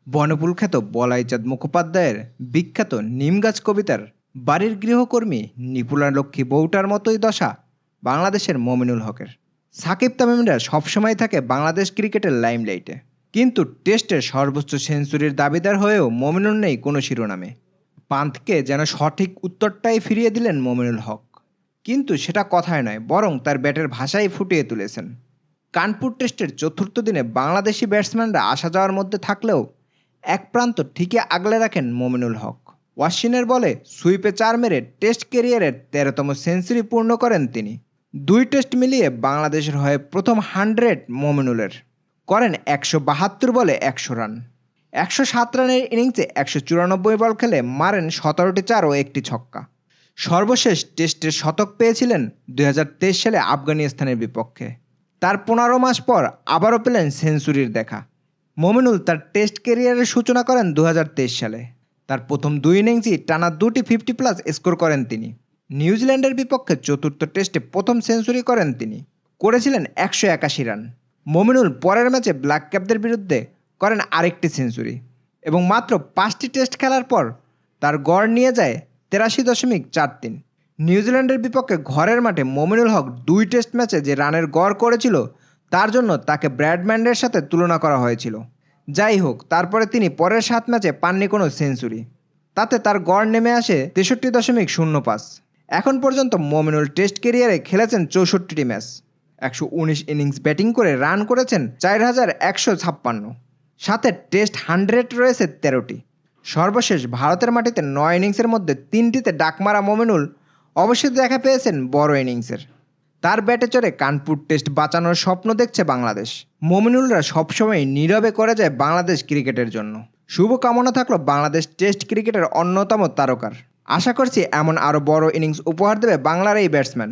বনফুল খ্যাত বলাইচাঁদ মুখোপাধ্যায়ের বিখ্যাত নিমগাছ কবিতার বাড়ির গৃহকর্মী নিপুণা লক্ষ্মী বউটার মতোই দশা বাংলাদেশের মমিনুল হকের। সাকিব তামিমরা সবসময় থাকে বাংলাদেশ ক্রিকেটের লাইমলাইটে, কিন্তু টেস্টের সর্বোচ্চ সেঞ্চুরির দাবিদার হয়েও মমিনুল নেই কোনো শিরোনামে। পান্থকে যেন সঠিক উত্তরটাই ফিরিয়ে দিলেন মমিনুল হক, কিন্তু সেটা কথায় নয়, বরং তার ব্যাটের ভাষাই ফুটিয়ে তুলেছেন। কানপুর টেস্টের চতুর্থ দিনে বাংলাদেশি ব্যাটসম্যানরা আসা যাওয়ার মধ্যে থাকলেও এক প্রান্ত ঠিকই আগলে রাখেন মমিনুল হক। ওয়াশিনের বলে সুইপে 4 মেরে টেস্ট ক্যারিয়ারের 13তম সেঞ্চুরি পূর্ণ করেন তিনি। 2 টেস্ট মিলিয়ে বাংলাদেশের হয়ে প্রথম 100 মমিনুলের। করেন 172 বলে 100 রান। 107 রানের ইনিংসে 194 বল খেলে মারেন 17টি 4 ও একটি ছক্কা। সর্বশেষ টেস্টের শতক পেয়েছিলেন 2023 সালে আফগানিস্তানের বিপক্ষে। তার 15 মাস পর আবারও পেলেন সেঞ্চুরির দেখা। মমিনুল তার টেস্ট ক্যারিয়ারের সূচনা করেন 2023 সালে। তার প্রথম 2 ইনিংসই টানা 2টি 50+ স্কোর করেন তিনি। নিউজিল্যান্ডের বিপক্ষে চতুর্থ টেস্টে প্রথম সেঞ্চুরি করেন তিনি, করেছিলেন 181 রান। মমিনুল পরের ম্যাচে ব্ল্যাক ক্যাপদের বিরুদ্ধে করেন আরেকটি সেঞ্চুরি এবং মাত্র 5টি টেস্ট খেলার পর তার গড় নিয়ে যায় 83.43। নিউজিল্যান্ডের বিপক্ষে ঘরের মাঠে মমিনুল হক 2 টেস্ট ম্যাচে যে রানের গড় করেছিল তার জন্য তাকে ব্র্যাডম্যানের সাথে তুলনা করা হয়েছিল। যাই হোক, তারপরে তিনি পরের 7 ম্যাচে পাননি কোনো সেঞ্চুরি, তাতে তার গড় নেমে আসে 63.05। এখন পর্যন্ত মমিনুল টেস্ট ক্যারিয়ারে খেলেছেন 64টি ম্যাচ, 119 ইনিংস ব্যাটিং করে রান করেছেন 4156, সাথে টেস্ট 100 রয়েছে 13টি। সর্বশেষ ভারতের মাটিতে 9 ইনিংসের মধ্যে 3টিতে ডাকমারা মমিনুল অবশ্যই দেখা পেয়েছেন বড় ইনিংসের। তার ব্যাটে চড়ে কানপুর টেস্ট বাঁচানোর স্বপ্ন দেখছে বাংলাদেশ। মমিনুলরা সবসময় নীরবে করে যায় বাংলাদেশ ক্রিকেটের জন্য। শুভকামনা থাকলো বাংলাদেশ টেস্ট ক্রিকেটের অন্যতম তারকার। আশা করছি এমন আরও বড় ইনিংস উপহার দেবে বাংলার এই ব্যাটসম্যান।